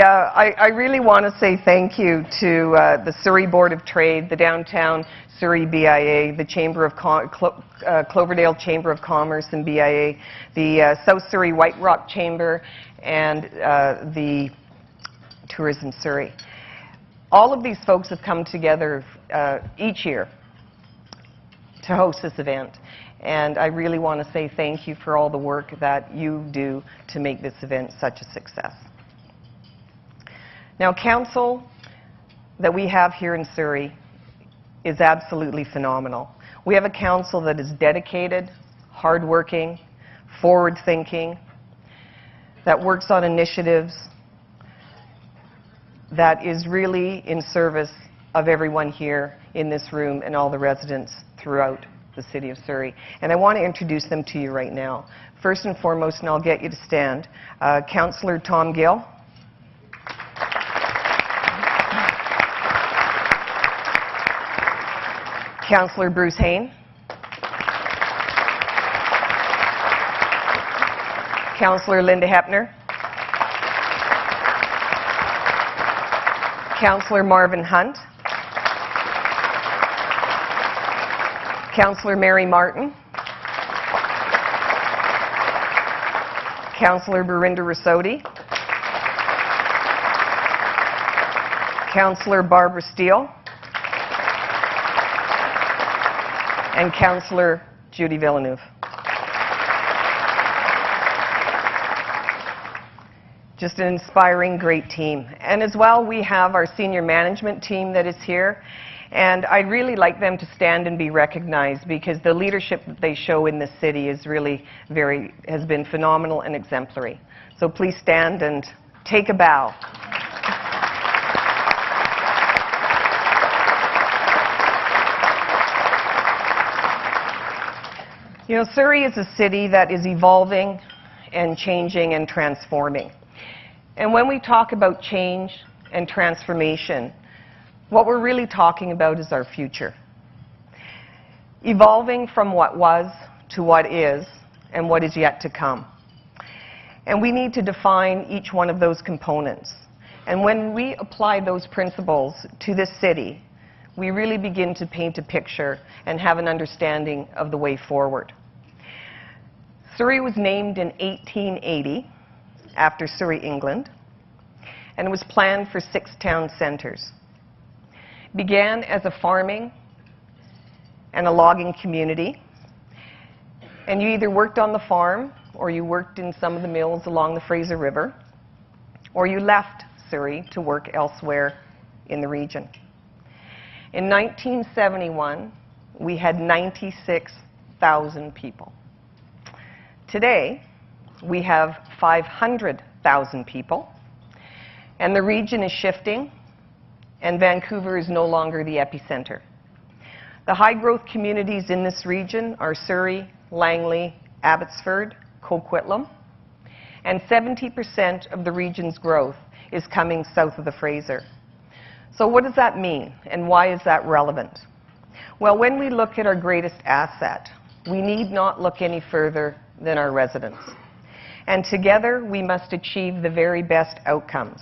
I really want to say thank you to the Surrey Board of Trade, the Downtown Surrey BIA, the Cloverdale Chamber of Commerce and BIA, the South Surrey White Rock Chamber, and the Tourism Surrey. All of these folks have come together each year to host this event. And I really want to say thank you for all the work that you do to make this event such a success. Now, council that we have here in Surrey is absolutely phenomenal. We have a council that is dedicated, hardworking, forward-thinking, that works on initiatives, that is really in service of everyone here in this room and all the residents throughout the city of Surrey. And I want to introduce them to you right now. First and foremost, and I'll get you to stand, Councillor Tom Gill. Councillor Bruce Hayne. Councillor Linda Hepner. Councillor Marvin Hunt. Councillor Mary Martin. Councillor Berinda Rasodi. Councillor Barbara Steele. And Councillor Judy Villeneuve. Just an inspiring, great team. And as well, we have our senior management team that is here. And I'd really like them to stand and be recognized because the leadership that they show in this city is really has been phenomenal and exemplary. So please stand and take a bow. You know, Surrey is a city that is evolving and changing and transforming. And when we talk about change and transformation, what we're really talking about is our future. Evolving from what was to what is and what is yet to come. And we need to define each one of those components. And when we apply those principles to this city, we really begin to paint a picture and have an understanding of the way forward. Surrey was named in 1880 after Surrey, England, and it was planned for 6 town centres. Began as a farming and a logging community, and you either worked on the farm or you worked in some of the mills along the Fraser River, or you left Surrey to work elsewhere in the region. In 1971, we had 96,000 people. Today, we have 500,000 people, and the region is shifting, and Vancouver is no longer the epicenter. The high-growth communities in this region are Surrey, Langley, Abbotsford, Coquitlam, and 70% of the region's growth is coming south of the Fraser. So what does that mean, and why is that relevant? Well, when we look at our greatest asset, we need not look any further than our residents. And together, we must achieve the very best outcomes.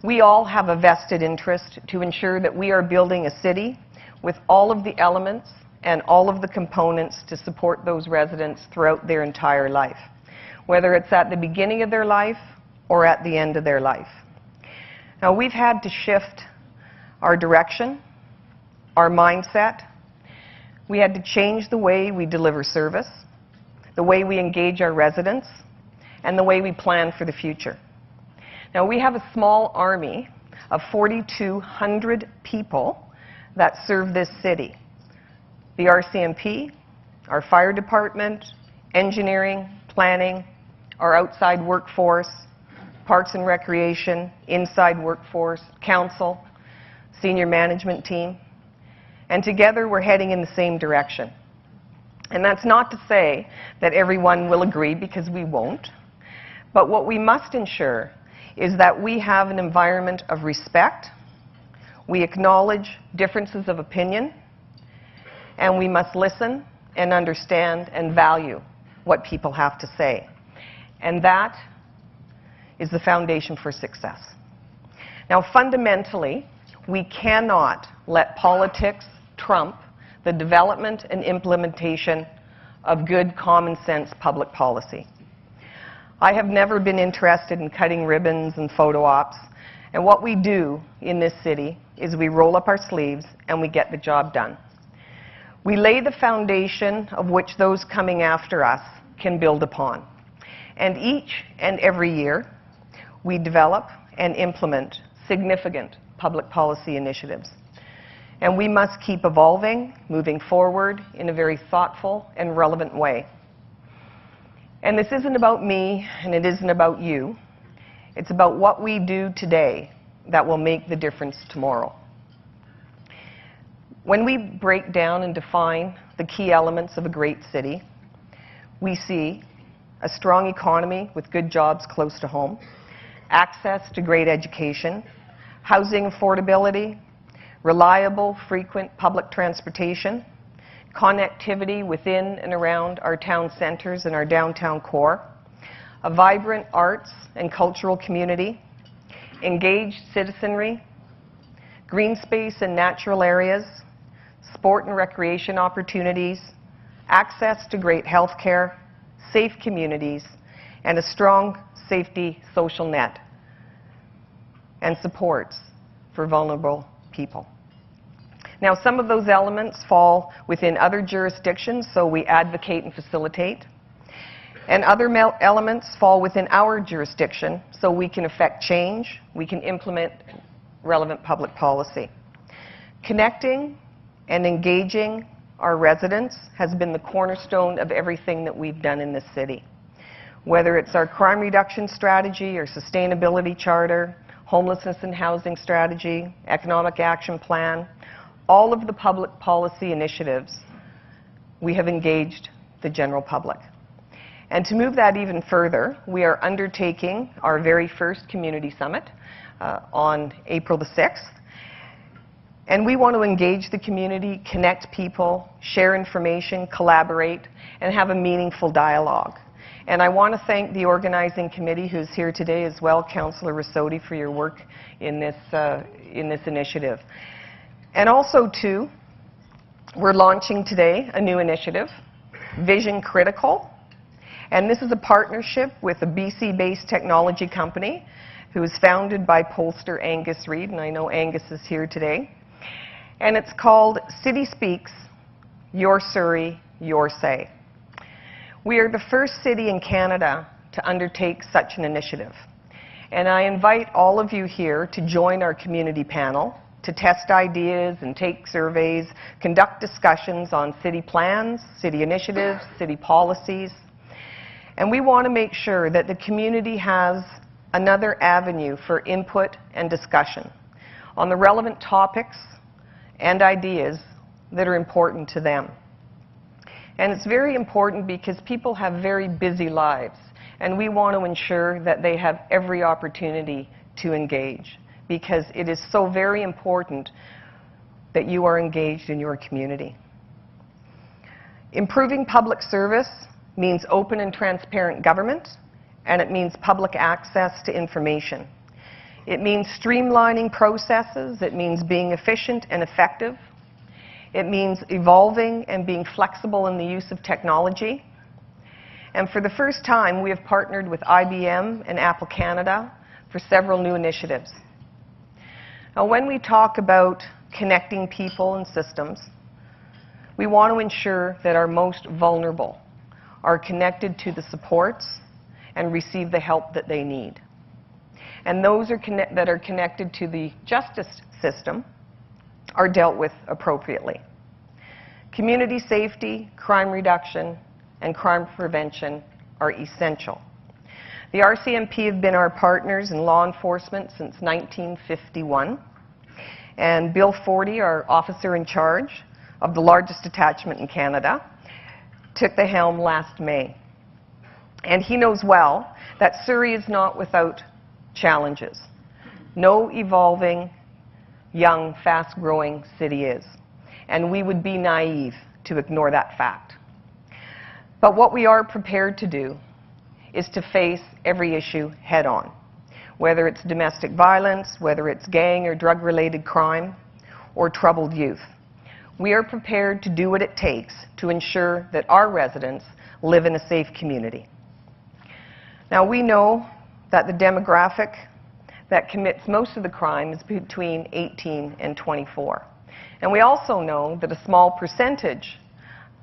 We all have a vested interest to ensure that we are building a city with all of the elements and all of the components to support those residents throughout their entire life, whether it's at the beginning of their life or at the end of their life. Now, we've had to shift our direction, our mindset. We had to change the way we deliver service, the way we engage our residents, and the way we plan for the future. Now, we have a small army of 4,200 people that serve this city. The RCMP, our fire department, engineering, planning, our outside workforce, parks and recreation, inside workforce, council, senior management team. And together we're heading in the same direction. And that's not to say that everyone will agree, because we won't. But what we must ensure is that we have an environment of respect, we acknowledge differences of opinion, and we must listen and understand and value what people have to say. And that is the foundation for success. Now, fundamentally, we cannot let politics trump the development and implementation of good common sense public policy. I have never been interested in cutting ribbons and photo ops, and what we do in this city is we roll up our sleeves and we get the job done. We lay the foundation of which those coming after us can build upon. And each and every year, we develop and implement significant public policy initiatives. And we must keep evolving, moving forward in a very thoughtful and relevant way. And this isn't about me, and it isn't about you. It's about what we do today that will make the difference tomorrow. When we break down and define the key elements of a great city, we see a strong economy with good jobs close to home, access to great education, housing affordability, reliable, frequent public transportation, connectivity within and around our town centers and our downtown core, a vibrant arts and cultural community, engaged citizenry, green space and natural areas, sport and recreation opportunities, access to great health care, safe communities, and a strong safety social net and supports for vulnerable people. Now, some of those elements fall within other jurisdictions, so we advocate and facilitate. And other elements fall within our jurisdiction, so we can affect change, we can implement relevant public policy. Connecting and engaging our residents has been the cornerstone of everything that we've done in this city. Whether it's our crime reduction strategy or sustainability charter, homelessness and housing strategy, economic action plan, all of the public policy initiatives, we have engaged the general public. And to move that even further, we are undertaking our very first community summit on April the 6th. And we want to engage the community, connect people, share information, collaborate, and have a meaningful dialogue. And I want to thank the organizing committee who's here today as well, Councillor Rassotti, for your work in this initiative. And also, too, we're launching today a new initiative, Vision Critical. And this is a partnership with a BC-based technology company who was founded by pollster Angus Reid, and I know Angus is here today. And it's called City Speaks, Your Surrey, Your Say. We are the first city in Canada to undertake such an initiative. And I invite all of you here to join our community panel to test ideas and take surveys, conduct discussions on city plans, city initiatives, city policies. And we want to make sure that the community has another avenue for input and discussion on the relevant topics and ideas that are important to them. And it's very important because people have very busy lives, and we want to ensure that they have every opportunity to engage, because it is so very important that you are engaged in your community. Improving public service means open and transparent government, and it means public access to information. It means streamlining processes. It means being efficient and effective. It means evolving and being flexible in the use of technology. And for the first time, we have partnered with IBM and Apple Canada for several new initiatives. Now, when we talk about connecting people and systems, we want to ensure that our most vulnerable are connected to the supports and receive the help that they need. And those that are connected to the justice system are dealt with appropriately. Community safety, crime reduction, and crime prevention are essential. The RCMP have been our partners in law enforcement since 1951. And Bill Forty, our officer in charge of the largest detachment in Canada, took the helm last May. And he knows well that Surrey is not without challenges. No evolving, young, fast-growing city is. And we would be naive to ignore that fact. But what we are prepared to do is to face every issue head-on. whether it's domestic violence, whether it's gang or drug-related crime, or troubled youth. We are prepared to do what it takes to ensure that our residents live in a safe community. Now, we know that the demographic that commits most of the crime is between 18 and 24. And we also know that a small percentage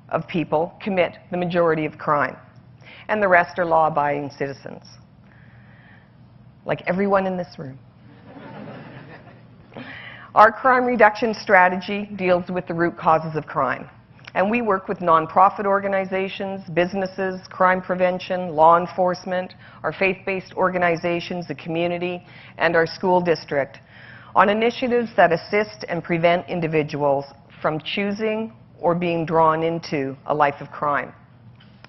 of people commit the majority of crime, and the rest are law-abiding citizens, like everyone in this room. Our crime reduction strategy deals with the root causes of crime, and we work with nonprofit organizations, businesses, crime prevention, law enforcement, our faith-based organizations, the community, and our school district on initiatives that assist and prevent individuals from choosing or being drawn into a life of crime.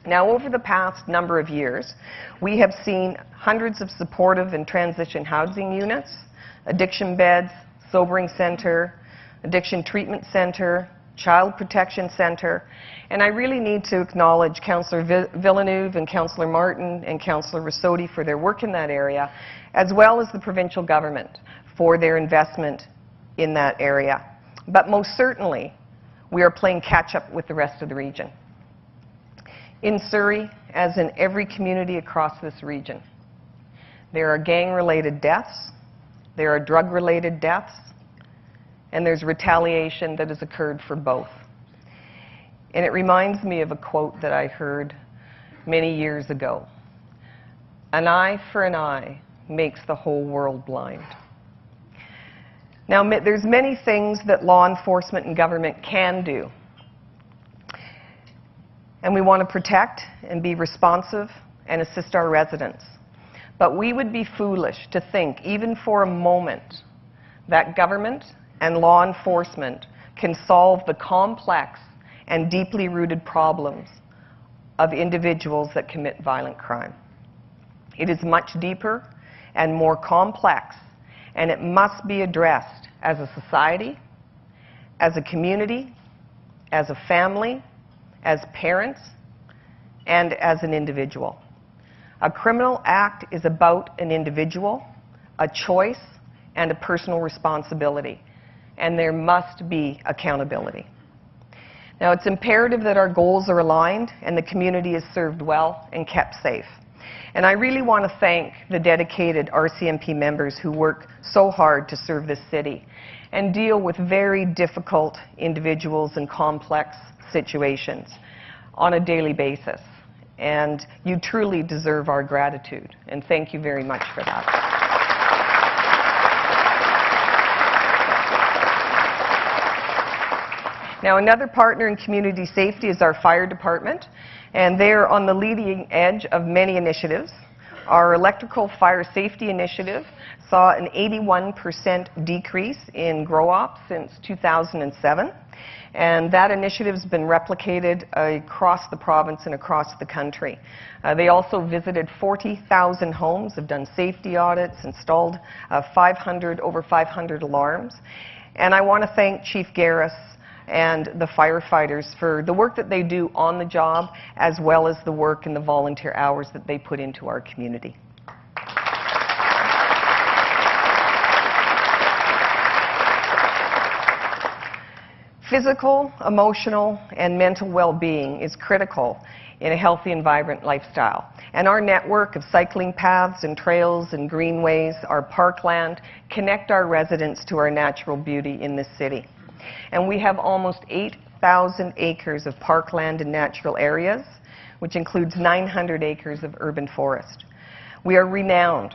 Now, over the past number of years, we have seen hundreds of supportive and transition housing units, addiction beds, sobering center, addiction treatment center, child protection center, and I really need to acknowledge Councillor Villeneuve and Councillor Martin and Councillor Rassotti for their work in that area, as well as the provincial government for their investment in that area. But most certainly, we are playing catch-up with the rest of the region. In Surrey, as in every community across this region, there are gang-related deaths, there are drug-related deaths, and there's retaliation that has occurred for both. And it reminds me of a quote that I heard many years ago. "An eye for an eye makes the whole world blind." Now, there's many things that law enforcement and government can do. And we want to protect and be responsive and assist our residents. But we would be foolish to think, even for a moment, that government and law enforcement can solve the complex and deeply rooted problems of individuals that commit violent crime. It is much deeper and more complex, and it must be addressed as a society, as a community, as a family, as parents, and as an individual. A criminal act is about an individual, a choice, and a personal responsibility, and there must be accountability. Now, it's imperative that our goals are aligned and the community is served well and kept safe. And I really want to thank the dedicated RCMP members who work so hard to serve this city and deal with very difficult individuals and complex situations on a daily basis. And you truly deserve our gratitude, and thank you very much for that. Now, another partner in community safety is our fire department, and they're on the leading edge of many initiatives. Our electrical fire safety initiative saw an 81% decrease in grow-ops since 2007, and that initiative has been replicated across the province and across the country. They also visited 40,000 homes, have done safety audits, installed over 500 alarms, and I want to thank Chief Garris and the firefighters for the work that they do on the job, as well as the work and the volunteer hours that they put into our community. Physical, emotional, and mental well-being is critical in a healthy and vibrant lifestyle. And our network of cycling paths and trails and greenways, our parkland, connect our residents to our natural beauty in this city. And we have almost 8,000 acres of parkland and natural areas, which includes 900 acres of urban forest. We are renowned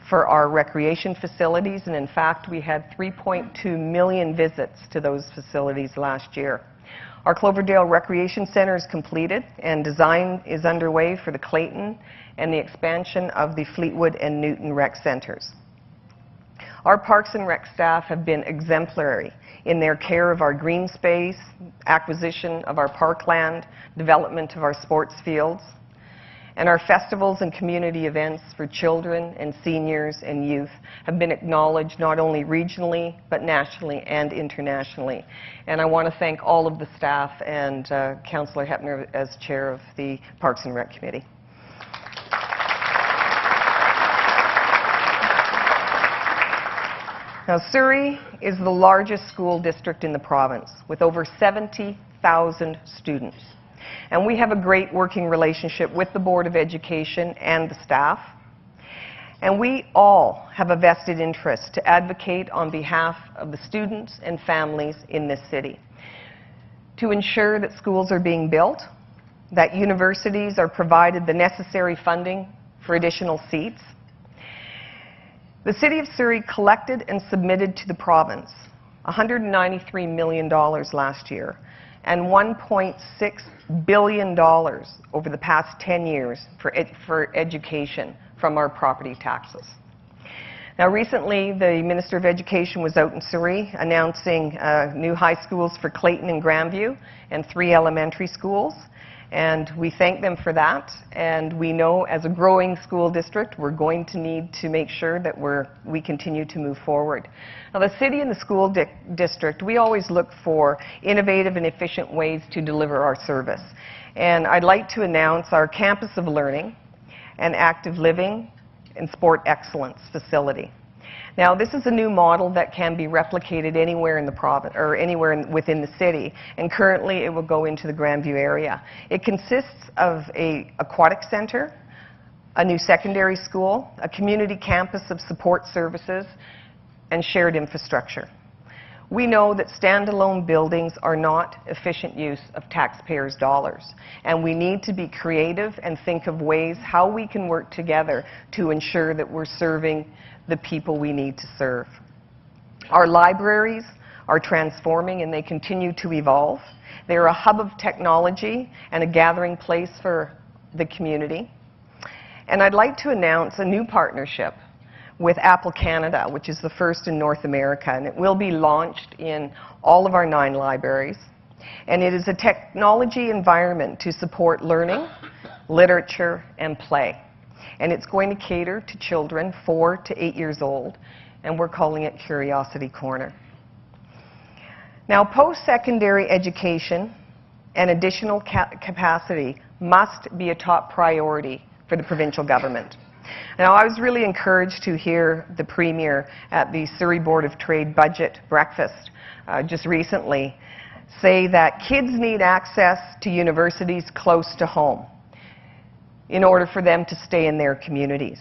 for our recreation facilities, and in fact, we had 3.2 million visits to those facilities last year. Our Cloverdale Recreation Center is completed, and design is underway for the Clayton and the expansion of the Fleetwood and Newton Rec Centers. Our Parks and Rec staff have been exemplary in their care of our green space, acquisition of our parkland, development of our sports fields, and our festivals and community events for children and seniors and youth have been acknowledged not only regionally but nationally and internationally. And I want to thank all of the staff and Councillor Hepner as chair of the Parks and Rec Committee. Now, Surrey is the largest school district in the province with over 70,000 students. And we have a great working relationship with the Board of Education and the staff. And we all have a vested interest to advocate on behalf of the students and families in this city, to ensure that schools are being built, that universities are provided the necessary funding for additional seats. The City of Surrey collected and submitted to the province $193 million last year and $1.6 billion over the past 10 years for education from our property taxes. Now, recently, the Minister of Education was out in Surrey announcing new high schools for Clayton and Grandview and 3 elementary schools. And we thank them for that. And we know as a growing school district, we're going to need to make sure that we continue to move forward. Now, the city and the school district, we always look for innovative and efficient ways to deliver our service. And I'd like to announce our Campus of Learning and Active Living and Sport Excellence facility. Now, this is a new model that can be replicated anywhere in the province or anywhere within the city, and currently it will go into the Grandview area. It consists of an aquatic center, a new secondary school, a community campus of support services, and shared infrastructure. We know that standalone buildings are not efficient use of taxpayers' dollars, and we need to be creative and think of ways how we can work together to ensure that we're serving the people we need to serve. Our libraries are transforming and they continue to evolve. They're a hub of technology and a gathering place for the community. And I'd like to announce a new partnership with Apple Canada, which is the first in North America, and it will be launched in all of our 9 libraries. And it is a technology environment to support learning, literature, and play. And it's going to cater to children 4 to 8 years old, and we're calling it Curiosity Corner. Now, post-secondary education and additional capacity must be a top priority for the provincial government. Now, I was really encouraged to hear the Premier at the Surrey Board of Trade budget breakfast just recently say that kids need access to universities close to home in order for them to stay in their communities.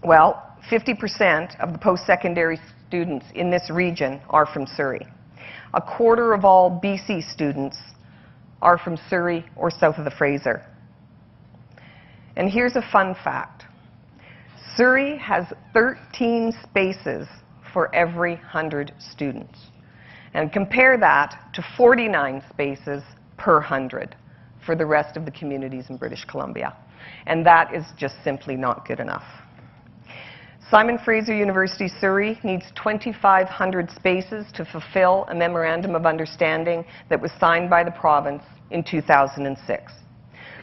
Well, 50% of the post-secondary students in this region are from Surrey. A quarter of all BC students are from Surrey or south of the Fraser. And here's a fun fact. Surrey has 13 spaces for every 100 students. And compare that to 49 spaces per 100 for the rest of the communities in British Columbia. And that is just simply not good enough. Simon Fraser University Surrey needs 2,500 spaces to fulfill a memorandum of understanding that was signed by the province in 2006.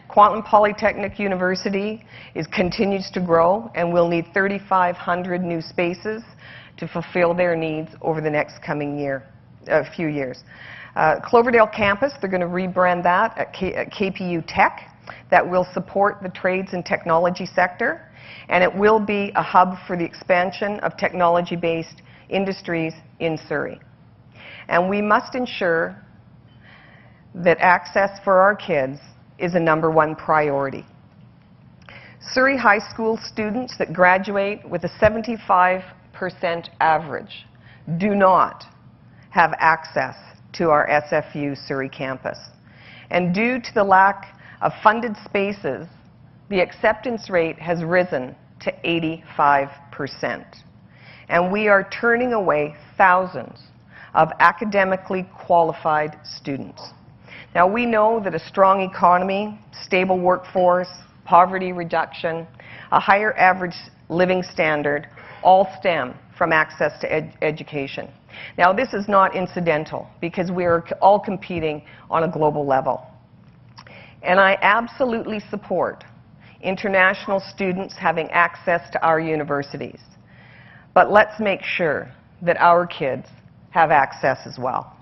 Kwantlen Polytechnic University continues to grow and will need 3,500 new spaces to fulfill their needs over the next coming few years. Cloverdale campus, they're going to rebrand that at KPU Tech. That will support the trades and technology sector, and it will be a hub for the expansion of technology-based industries in Surrey. And we must ensure that access for our kids is a #1 priority. Surrey High School students that graduate with a 75% average do not have access to our SFU Surrey campus. And due to the lack of funded spaces, the acceptance rate has risen to 85%. And we are turning away thousands of academically qualified students. Now, we know that a strong economy, stable workforce, poverty reduction, a higher average living standard all stem from access to education. Now, this is not incidental because we are all competing on a global level. And I absolutely support international students having access to our universities. But let's make sure that our kids have access as well.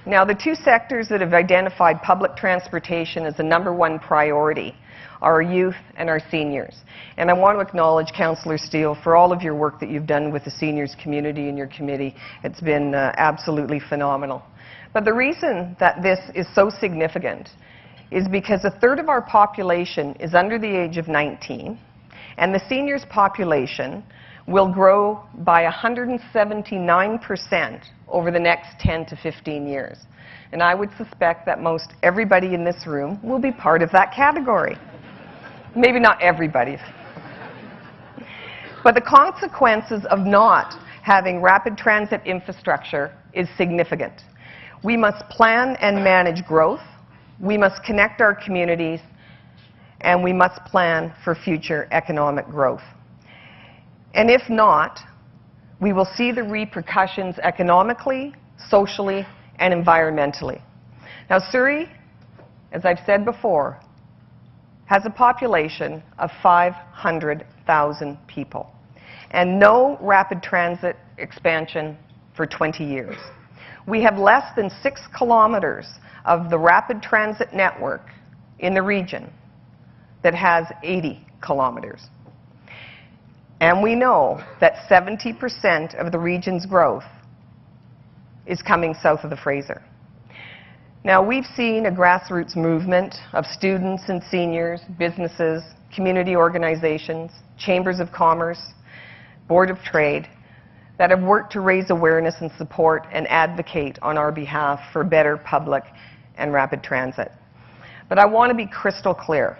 Now, the two sectors that have identified public transportation as the #1 priority are our youth and our seniors. And I want to acknowledge Councillor Steele for all of your work that you've done with the seniors community and your committee. It's been absolutely phenomenal. But the reason that this is so significant is because 1/3 of our population is under the age of 19, and the seniors population will grow by 179% over the next 10 to 15 years. And I would suspect that most everybody in this room will be part of that category. Maybe not everybody. But the consequences of not having rapid transit infrastructure is significant. We must plan and manage growth. We must connect our communities, and we must plan for future economic growth. And if not, we will see the repercussions economically, socially, and environmentally. Now, Surrey, as I've said before, has a population of 500,000 people, and no rapid transit expansion for 20 years. We have less than 6 kilometers of the rapid transit network in the region that has 80 kilometers. And we know that 70% of the region's growth is coming south of the Fraser. Now, we've seen a grassroots movement of students and seniors, businesses, community organizations, chambers of commerce, board of trade, that have worked to raise awareness and support and advocate on our behalf for better public and rapid transit. But I want to be crystal clear.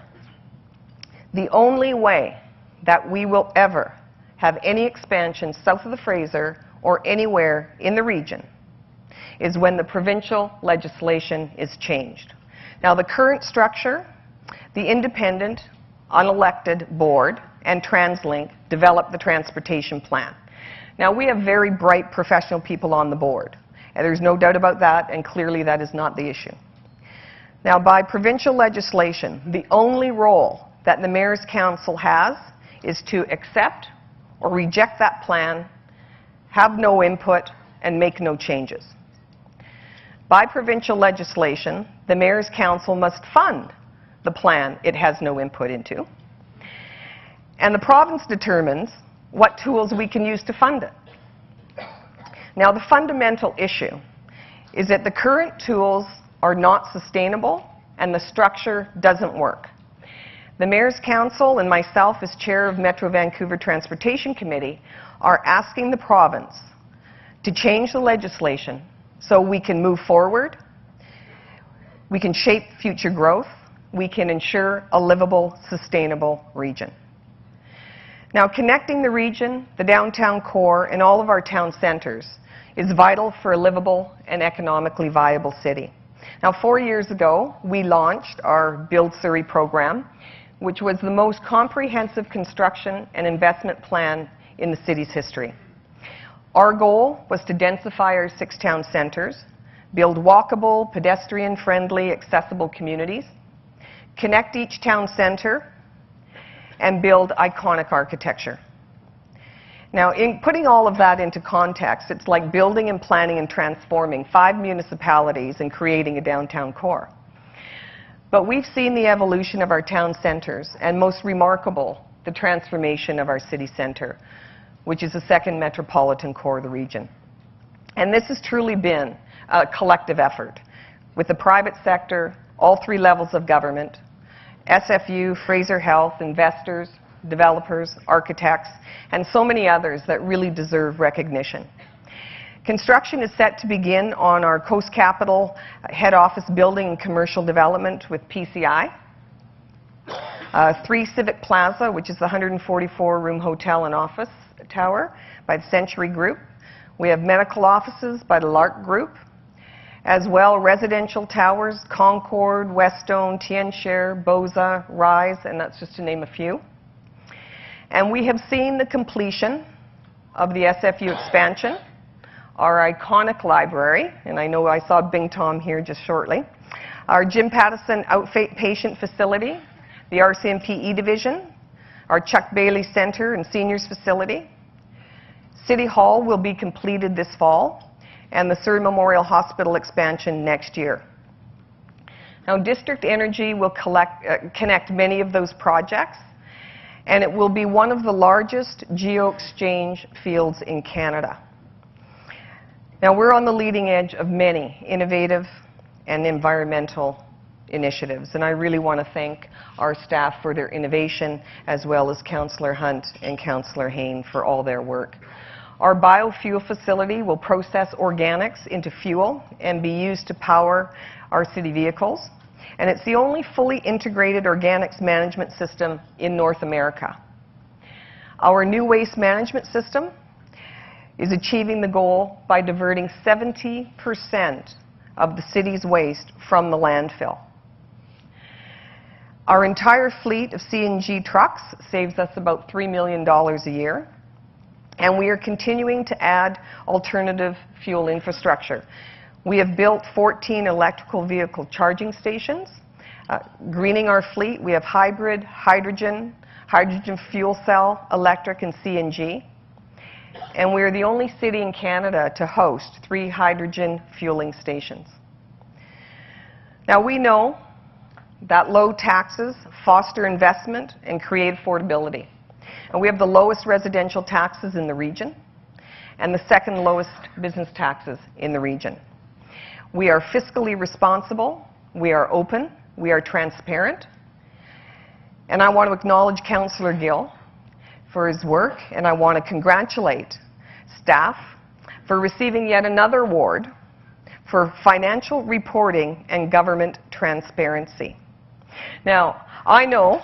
The only way that we will ever have any expansion south of the Fraser or anywhere in the region is when the provincial legislation is changed. Now, the current structure, the independent, unelected board and TransLink developed the transportation plan. Now, we have very bright professional people on the board, and there's no doubt about that, and clearly that is not the issue. Now, by provincial legislation, the only role that the Mayor's Council has is to accept or reject that plan, have no input, and make no changes. By provincial legislation, the Mayor's Council must fund the plan it has no input into, and the province determines what tools we can use to fund it. Now, the fundamental issue is that the current tools are not sustainable and the structure doesn't work. The Mayor's Council and myself, as chair of Metro Vancouver Transportation Committee, are asking the province to change the legislation so we can move forward, we can shape future growth, we can ensure a livable, sustainable region. Now, connecting the region, the downtown core, and all of our town centres is vital for a livable and economically viable city. Now, 4 years ago, we launched our Build Surrey program, which was the most comprehensive construction and investment plan in the city's history. Our goal was to densify our 6 town centres, build walkable, pedestrian-friendly, accessible communities, connect each town centre, and build iconic architecture. Now, in putting all of that into context, it's like building and planning and transforming 5 municipalities and creating a downtown core. But we've seen the evolution of our town centres, and most remarkable, the transformation of our city centre, which is the 2nd metropolitan core of the region. And this has truly been a collective effort with the private sector, all 3 levels of government, SFU, Fraser Health, investors, developers, architects, and so many others that really deserve recognition. Construction is set to begin on our Coast Capital head office building and commercial development with PCI. 3 Civic Plaza, which is the 144-room hotel and office tower by the Century Group. We have medical offices by the Lark Group, as well residential towers, Concord, Westone, Tienshare, Boza, Rise, and that's just to name a few. And we have seen the completion of the SFU expansion, our iconic library, and I know I saw Bing Tom here just shortly, our Jim Pattison outpatient facility, the RCMP division, our Chuck Bailey Center and Seniors Facility. City Hall will be completed this fall, and the Surrey Memorial Hospital expansion next year. Now, District Energy will connect many of those projects, and it will be one of the largest geo-exchange fields in Canada. Now, we're on the leading edge of many innovative and environmental initiatives, and I really want to thank our staff for their innovation, as well as Councillor Hunt and Councillor Hayne for all their work. Our biofuel facility will process organics into fuel and be used to power our city vehicles, and it's the only fully integrated organics management system in North America. Our new waste management system is achieving the goal by diverting 70% of the city's waste from the landfill. Our entire fleet of CNG trucks saves us about $3 million a year, and we are continuing to add alternative fuel infrastructure. We have built 14 electrical vehicle charging stations. Greening our fleet, we have hybrid, hydrogen fuel cell, electric, and CNG. And we are the only city in Canada to host 3 hydrogen fueling stations. Now, we know that low taxes foster investment and create affordability. And we have the lowest residential taxes in the region and the second lowest business taxes in the region. We are fiscally responsible, we are open, we are transparent, and I want to acknowledge Councillor Gill for his work, and I want to congratulate staff for receiving yet another award for financial reporting and government transparency. Now, I know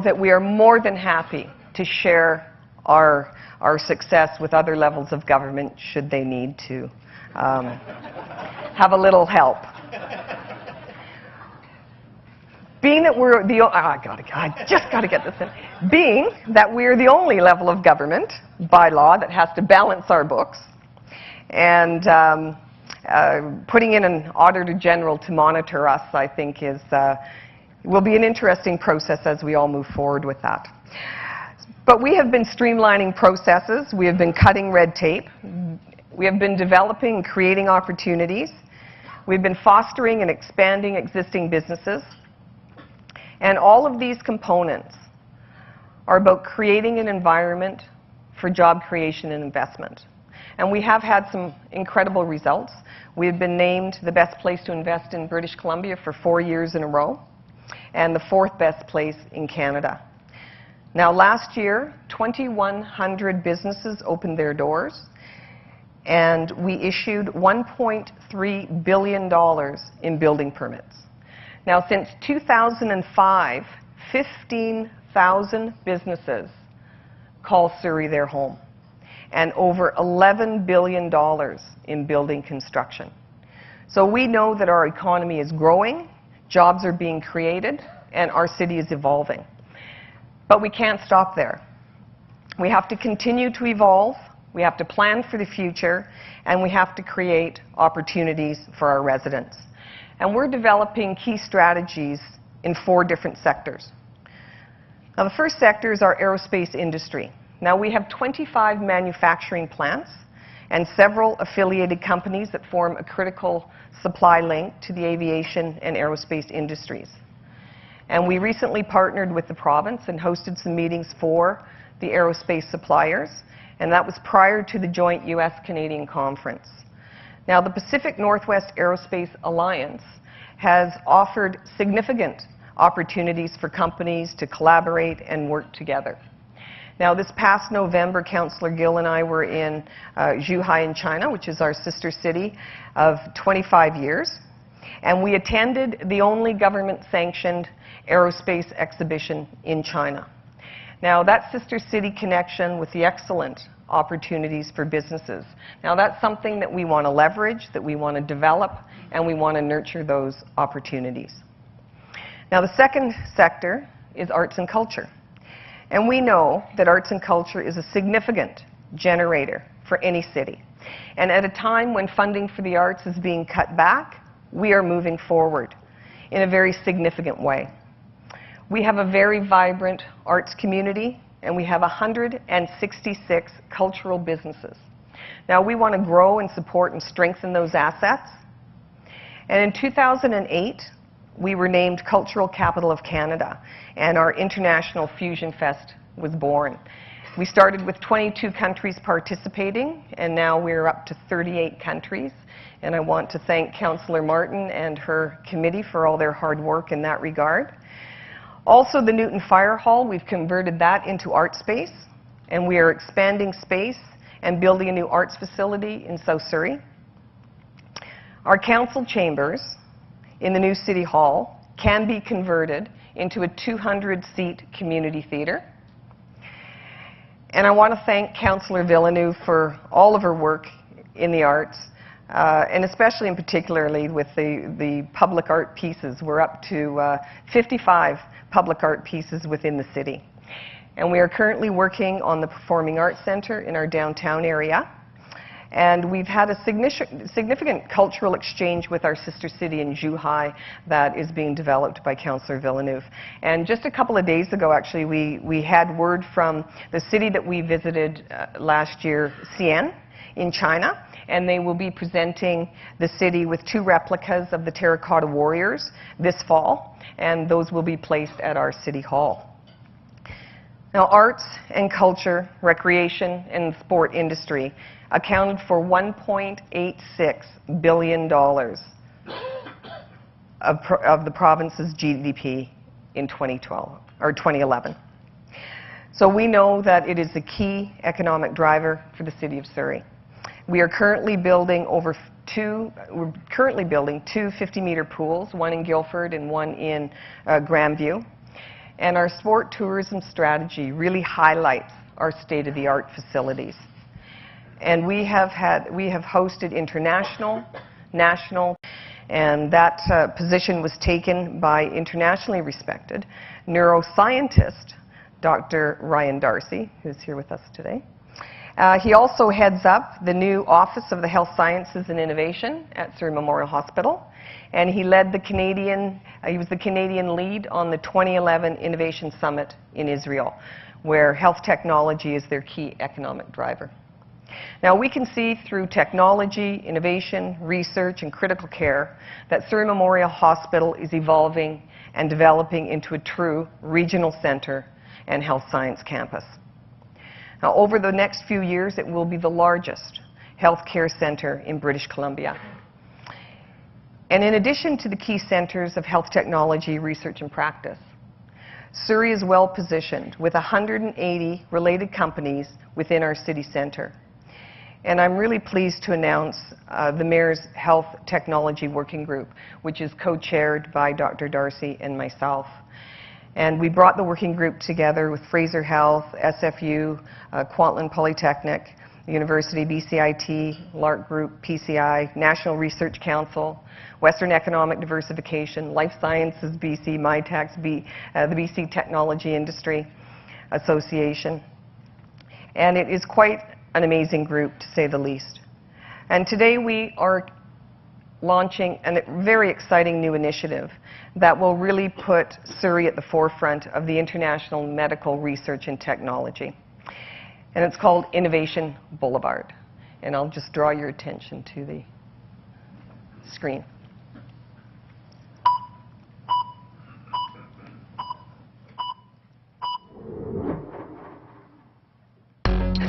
that we are more than happy to share our success with other levels of government should they need to have a little help. Being that we're the I just got to get this in. Being that we're the only level of government by law that has to balance our books, and putting in an Auditor General to monitor us, I think, will be an interesting process as we all move forward with that. But we have been streamlining processes. We have been cutting red tape. We have been developing and creating opportunities. We've been fostering and expanding existing businesses. And all of these components are about creating an environment for job creation and investment. And we have had some incredible results. We have been named the best place to invest in British Columbia for 4 years in a row, and the 4th best place in Canada. Now, last year, 2,100 businesses opened their doors, and we issued $1.3 billion in building permits. Now, since 2005, 15,000 businesses call Surrey their home, and over $11 billion in building construction. So we know that our economy is growing, jobs are being created, and our city is evolving. But we can't stop there. We have to continue to evolve, we have to plan for the future, and we have to create opportunities for our residents. And we're developing key strategies in 4 different sectors. Now, the first sector is our aerospace industry. Now, we have 25 manufacturing plants and several affiliated companies that form a critical supply link to the aviation and aerospace industries. And we recently partnered with the province and hosted some meetings for the aerospace suppliers, and that was prior to the joint US-Canadian conference. Now, the Pacific Northwest Aerospace Alliance has offered significant opportunities for companies to collaborate and work together. Now, this past November, Councillor Gill and I were in Zhuhai in China, which is our sister city of 25 years, and we attended the only government-sanctioned aerospace exhibition in China. Now, that sister city connection with the excellent opportunities for businesses. Now, that's something that we want to leverage, that we want to develop, and we want to nurture those opportunities. Now, the second sector is arts and culture. And we know that arts and culture is a significant generator for any city. And at a time when funding for the arts is being cut back, we are moving forward in a very significant way. We have a very vibrant arts community, and we have 166 cultural businesses. Now, we want to grow and support and strengthen those assets. And in 2008, we were named Cultural Capital of Canada, and our International Fusion Fest was born. We started with 22 countries participating, and now we're up to 38 countries. And I want to thank Councillor Martin and her committee for all their hard work in that regard. Also, the Newton Fire Hall, we've converted that into art space, and we are expanding space and building a new arts facility in South Surrey. Our council chambers in the new City Hall can be converted into a 200-seat community theatre. And I want to thank Councillor Villeneuve for all of her work in the arts, and especially and particularly with the public art pieces. We're up to 55 public art pieces within the city. And we are currently working on the Performing Arts Centre in our downtown area. And we've had a significant cultural exchange with our sister city in Zhuhai that is being developed by Councillor Villeneuve. And just a couple of days ago, actually, we had word from the city that we visited last year, Xi'an, in China, and they will be presenting the city with 2 replicas of the Terracotta Warriors this fall, and those will be placed at our City Hall. Now, arts and culture, recreation, and sport industry accounted for $1.86 billion of the province's GDP in 2011. So we know that it is a key economic driver for the city of Surrey. We are currently building two 50-meter pools, one in Guildford and one in Grandview. And our sport tourism strategy really highlights our state-of-the-art facilities. And we have hosted international, national, and that position was taken by internationally respected neuroscientist Dr. Ryan Darcy, who's here with us today. He also heads up the new Office of the Health Sciences and Innovation at Surrey Memorial Hospital. And he led he was the Canadian lead on the 2011 Innovation Summit in Israel, where health technology is their key economic driver. Now, we can see through technology, innovation, research, and critical care that Surrey Memorial Hospital is evolving and developing into a true regional center and health science campus. Now, over the next few years, it will be the largest healthcare center in British Columbia. And in addition to the key centers of health technology, research, and practice, Surrey is well positioned with 180 related companies within our city center. And I'm really pleased to announce the Mayor's Health Technology Working Group, which is co-chaired by Dr. Darcy and myself. And we brought the working group together with Fraser Health, SFU, Kwantlen Polytechnic, University, BCIT, Lark Group, PCI, National Research Council, Western Economic Diversification, Life Sciences BC, MyTax, the BC Technology Industry Association. And it is quite an amazing group, to say the least. And today we are launching a very exciting new initiative that will really put Surrey at the forefront of the international medical research and technology. And it's called Innovation Boulevard. And I'll just draw your attention to the screen.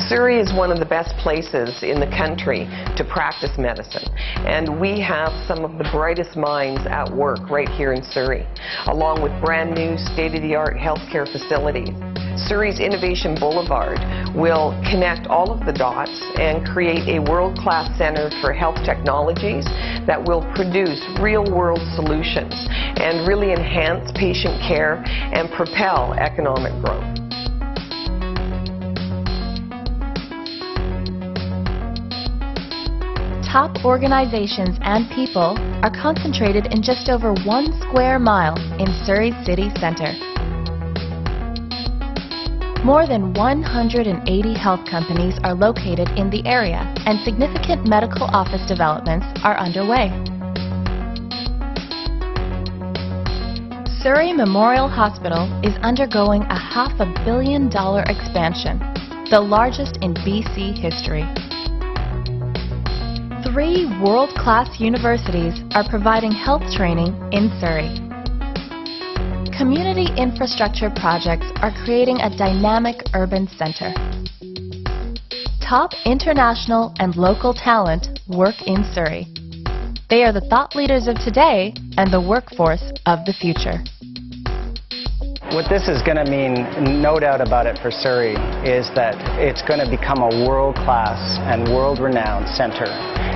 Surrey is one of the best places in the country to practice medicine, and we have some of the brightest minds at work right here in Surrey, along with brand new state-of-the-art healthcare facilities. Surrey's Innovation Boulevard will connect all of the dots and create a world-class center for health technologies that will produce real-world solutions and really enhance patient care and propel economic growth. Top organizations and people are concentrated in just over 1 square mile in Surrey City Centre. More than 180 health companies are located in the area, and significant medical office developments are underway. Surrey Memorial Hospital is undergoing a $500 million expansion, the largest in BC history. 3 world-class universities are providing health training in Surrey. Community infrastructure projects are creating a dynamic urban center. Top international and local talent work in Surrey. They are the thought leaders of today and the workforce of the future. What this is going to mean, no doubt about it, for Surrey is that it's going to become a world-class and world-renowned center.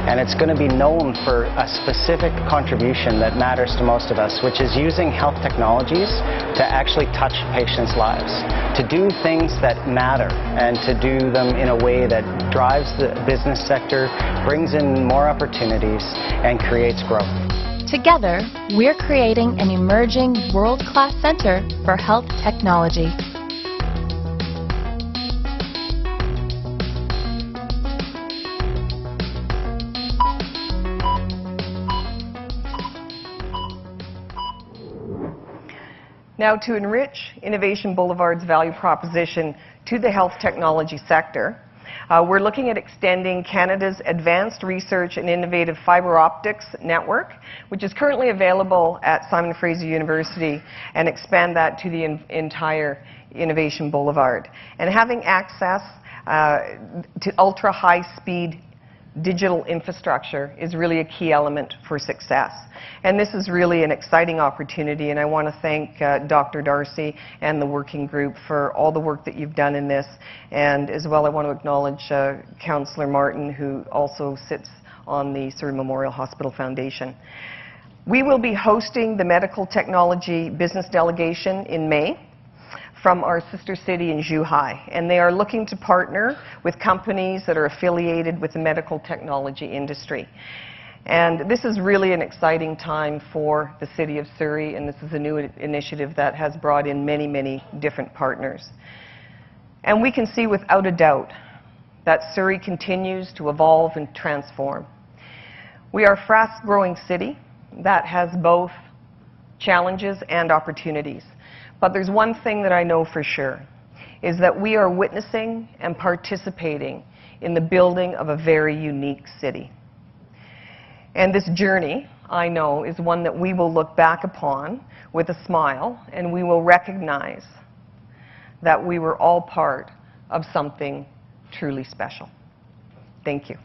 And it's going to be known for a specific contribution that matters to most of us, which is using health technologies to actually touch patients' lives, to do things that matter, and to do them in a way that drives the business sector, brings in more opportunities, and creates growth. Together, we're creating an emerging world-class center for health technology. Now, to enrich Innovation Boulevard's value proposition to the health technology sector, we're looking at extending Canada's advanced research and innovative fiber optics network, which is currently available at Simon Fraser University, and expand that to the entire Innovation Boulevard. And having access to ultra-high-speed digital infrastructure is really a key element for success. And this is really an exciting opportunity, and I want to thank Dr. Darcy and the working group for all the work that you've done in this. And as well, I want to acknowledge Councillor Martin, who also sits on the Surrey Memorial Hospital Foundation. We will be hosting the Medical Technology Business Delegation in May from our sister city in Zhuhai, and they are looking to partner with companies that are affiliated with the medical technology industry. And this is really an exciting time for the city of Surrey, and this is a new initiative that has brought in many, many different partners. And we can see without a doubt that Surrey continues to evolve and transform. We are a fast-growing city that has both challenges and opportunities. But there's one thing that I know for sure, is that we are witnessing and participating in the building of a very unique city. And this journey, I know, is one that we will look back upon with a smile, and we will recognize that we were all part of something truly special. Thank you.